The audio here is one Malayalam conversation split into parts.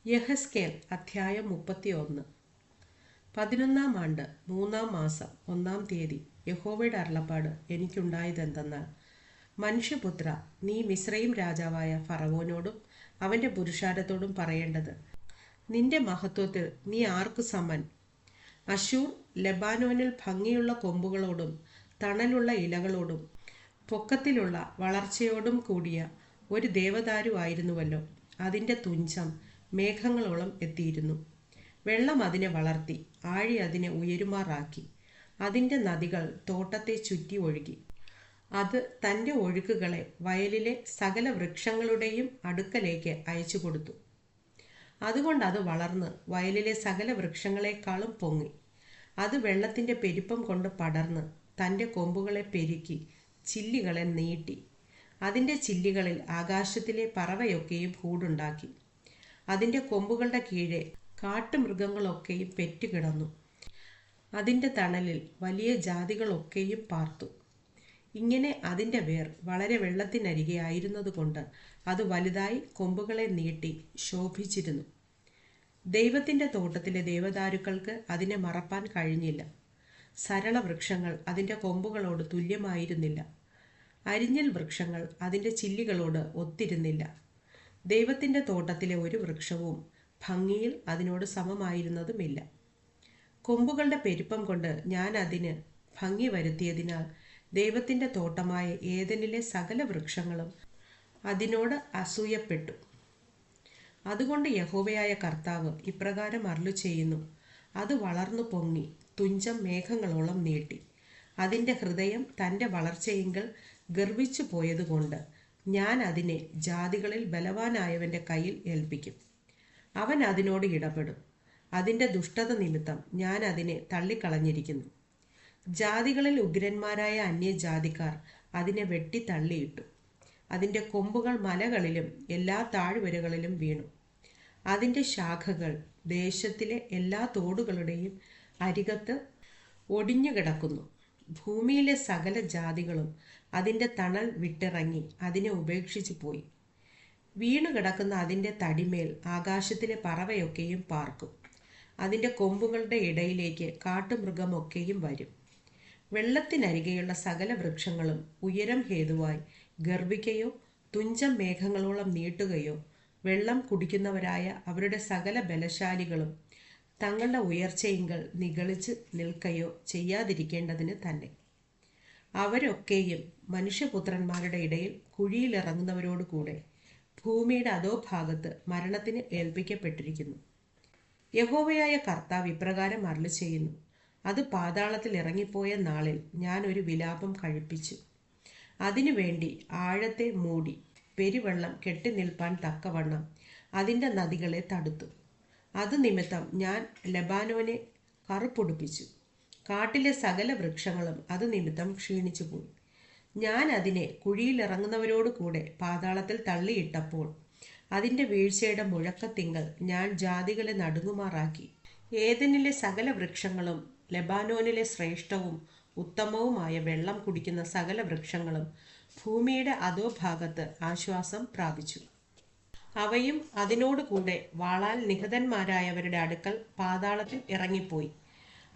യഹെസ്കേൽ അധ്യായം 31. 11-ാം ആണ്ട് 3-ാം മാസം 1-ാം തീയതി യഹോവയുടെ അരുളപ്പാട് എനിക്കുണ്ടായതെന്തെന്നാൽ, മനുഷ്യപുത്ര, നീ മിസ്രയീം രാജാവായ ഫറവോനോടും അവൻ്റെ പുരുഷാരത്തോടും പറയേണ്ടത്, നിന്റെ മഹത്വത്തിൽ നീ ആർക്കു സമൻ? അശ്ശൂർ ലെബാനോനിൽ ഭംഗിയുള്ള കൊമ്പുകളോടും തണലുള്ള ഇലകളോടും പൊക്കത്തിലുള്ള വളർച്ചയോടും കൂടിയ ഒരു ദേവദാരു ആയിരുന്നുവല്ലോ. അതിൻ്റെ തുഞ്ചം മേഘങ്ങളോളം എത്തിയിരുന്നു. വെള്ളം അതിനെ വളർത്തി, ആഴി അതിനെ ഉയരുമാറാക്കി. അതിൻ്റെ നദികൾ തോട്ടത്തെ ചുറ്റി ഒഴുകി. അത് തൻ്റെ ഒഴുക്കുകളെ വയലിലെ സകല വൃക്ഷങ്ങളുടെയും അടുക്കലേക്ക് അയച്ചു കൊടുത്തു. അതുകൊണ്ട് അത് വളർന്ന് വയലിലെ സകല വൃക്ഷങ്ങളെക്കാളും പൊങ്ങി. അത് വെള്ളത്തിൻ്റെ പെരുപ്പം കൊണ്ട് പടർന്ന് തൻ്റെ കൊമ്പുകളെ പെരുക്കി ചില്ലികളെ നീട്ടി. അതിൻ്റെ ചില്ലികളിൽ ആകാശത്തിലെ പറവയൊക്കെയും കൂടുണ്ടാക്കി. അതിൻ്റെ കൊമ്പുകളുടെ കീഴെ കാട്ടുമൃഗങ്ങളൊക്കെയും പെറ്റുകിടന്നു. അതിൻ്റെ തണലിൽ വലിയ ജാതികളൊക്കെയും പാർത്തു. ഇങ്ങനെ അതിൻ്റെ വേർ വളരെ വെള്ളത്തിനരികെ ആയിരുന്നതുകൊണ്ട് അത് വലുതായി കൊമ്പുകളെ നീട്ടി ശോഭിച്ചിരുന്നു. ദൈവത്തിൻ്റെ തോട്ടത്തിലെ ദേവദാരുക്കൾക്ക് അതിനെ മറപ്പാൻ കഴിഞ്ഞില്ല. സരള വൃക്ഷങ്ങൾ അതിൻ്റെ കൊമ്പുകളോട് തുല്യമായിരുന്നില്ല. അരിഞ്ഞൽ വൃക്ഷങ്ങൾ അതിൻ്റെ ചില്ലികളോട് ഒത്തിരുന്നില്ല. ദൈവത്തിൻ്റെ തോട്ടത്തിലെ ഒരു വൃക്ഷവും ഭംഗിയിൽ അതിനോട് സമമായിരുന്നതുമില്ല. കൊമ്പുകളുടെ പെരുപ്പം കൊണ്ട് ഞാൻ അതിന് ഭംഗി വരുത്തിയതിനാൽ ദൈവത്തിൻ്റെ തോട്ടമായ ഏദനിലെ സകല വൃക്ഷങ്ങളും അതിനോട് അസൂയപ്പെട്ടു. അതുകൊണ്ട് യഹോവയായ കർത്താവ് ഇപ്രകാരം അരുളിച്ചെയ്യുന്നു, അത് വളർന്നു പൊങ്ങി തുഞ്ചം മേഘങ്ങളോളം നീട്ടി. അതിൻ്റെ ഹൃദയം തൻ്റെ വളർച്ചയെങ്കിൽ ഗർവിച്ചു പോയതുകൊണ്ട് ഞാൻ അതിനെ ജാതികളിൽ ബലവാനായവൻ്റെ കയ്യിൽ ഏൽപ്പിക്കും. അവൻ അതിനോട് ഇടപെടും. അതിൻ്റെ ദുഷ്ടത നിമിത്തം ഞാൻ അതിനെ തള്ളിക്കളഞ്ഞിരിക്കുന്നു. ജാതികളിൽ ഉഗ്രന്മാരായ അന്യജാതിക്കാർ അതിനെ വെട്ടി തള്ളിയിട്ടു. അതിൻ്റെ കൊമ്പുകൾ മലകളിലും എല്ലാ താഴ്വരകളിലും വീണു. അതിൻ്റെ ശാഖകൾ ദേശത്തിലെ എല്ലാ തോടുകളുടെയും അരികത്ത് ഒടിഞ്ഞു കിടക്കുന്നു. ഭൂമിയിലെ സകല ജാതികളും അതിൻ്റെ തണൽ വിട്ടിറങ്ങി അതിനെ ഉപേക്ഷിച്ചു പോയി. വീണു കിടക്കുന്ന അതിൻ്റെ തടിമേൽ ആകാശത്തിലെ പറവയൊക്കെയും പാർക്കും. അതിൻ്റെ കൊമ്പുകളുടെ ഇടയിലേക്ക് കാട്ടുമൃഗമൊക്കെയും വരും. വെള്ളത്തിനരികെയുള്ള സകല വൃക്ഷങ്ങളും ഉയരം ഹേതുവായി ഗർവിക്കയോ തുഞ്ചം മേഘങ്ങളോളം നീട്ടുകയോ വെള്ളം കുടിക്കുന്നവരായ അവരുടെ സകല ബലശാലികളും തങ്ങളുടെ ഉയർച്ചയിങ്കൽ നിഗളിച്ച് നിൽക്കയോ ചെയ്യാതിരിക്കേണ്ടതിന് തന്നെ. അവരൊക്കെയും മനുഷ്യപുത്രന്മാരുടെ ഇടയിൽ കുഴിയിലിറങ്ങുന്നവരോടുകൂടെ ഭൂമിയുടെ അധോഭാഗത്ത് മരണത്തിന് ഏൽപ്പിക്കപ്പെട്ടിരിക്കുന്നു. യഹോവയായ കർത്താവ് ഇപ്രകാരം അരുളിച്ചെയ്യുന്നു, അത് പാതാളത്തിൽ ഇറങ്ങിപ്പോയ നാളിൽ ഞാൻ ഒരു വിലാപം കഴിപ്പിച്ചു. അതിനുവേണ്ടി ആഴത്തെ മൂടി പെരുവെള്ളം കെട്ടിനിൽപ്പാൻ തക്കവണ്ണം അതിൻ്റെ നദികളെ തടുത്തു. അത് നിമിത്തം ഞാൻ ലെബാനോനെ കറുപ്പൊടുപ്പിച്ചു. കാട്ടിലെ സകല വൃക്ഷങ്ങളും അത് നിമിത്തം ക്ഷീണിച്ചുപോയി. ഞാൻ അതിനെ കുഴിയിലിറങ്ങുന്നവരോട് കൂടെ പാതാളത്തിൽ തള്ളിയിട്ടപ്പോൾ അതിൻ്റെ വീഴ്ചയുടെ മുഴക്കത്തിങ്കൽ ഞാൻ ജാതികളെ നടുങ്ങുമാറാക്കി. ഏദനിലെ സകല വൃക്ഷങ്ങളും ലെബാനോനിലെ ശ്രേഷ്ഠവും ഉത്തമവുമായ വെള്ളം കുടിക്കുന്ന സകല വൃക്ഷങ്ങളും ഭൂമിയുടെ അധോഭാഗത്ത് ആശ്വാസം പ്രാപിച്ചു. അവയും അതിനോട് കൂടെ വാളാൽ നിഹതന്മാരായവരുടെ അടുക്കൽ പാതാളത്തിൽ ഇറങ്ങിപ്പോയി.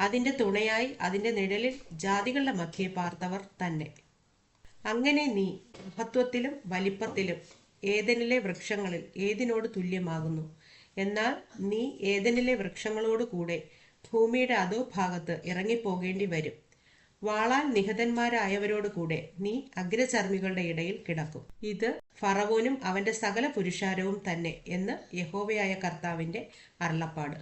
അതിൻ്റെ തുണയായി അതിൻ്റെ നിഴലിൽ ജാതികളുടെ മധ്യേ പാർത്തവർ തന്നെ. അങ്ങനെ നീ മഹത്വത്തിലും വലിപ്പത്തിലും ഏദനിലെ വൃക്ഷങ്ങളിൽ ഏതിനോട് തുല്യമാകുന്നു? എന്നാൽ നീ ഏദനിലെ വൃക്ഷങ്ങളോട് കൂടെ ഭൂമിയുടെ അധോഭാഗത്ത് ഇറങ്ങിപ്പോകേണ്ടി വരും. വാളാൽ നിഹതന്മാരായവരോട് കൂടെ നീ അഗ്രചർമ്മികളുടെ ഇടയിൽ കിടക്കും. ഇത് ഫറവോനും അവൻ്റെ സകല പുരുഷാരവും തന്നെ എന്ന് യഹോവയായ കർത്താവിൻ്റെ അരുളപ്പാട്.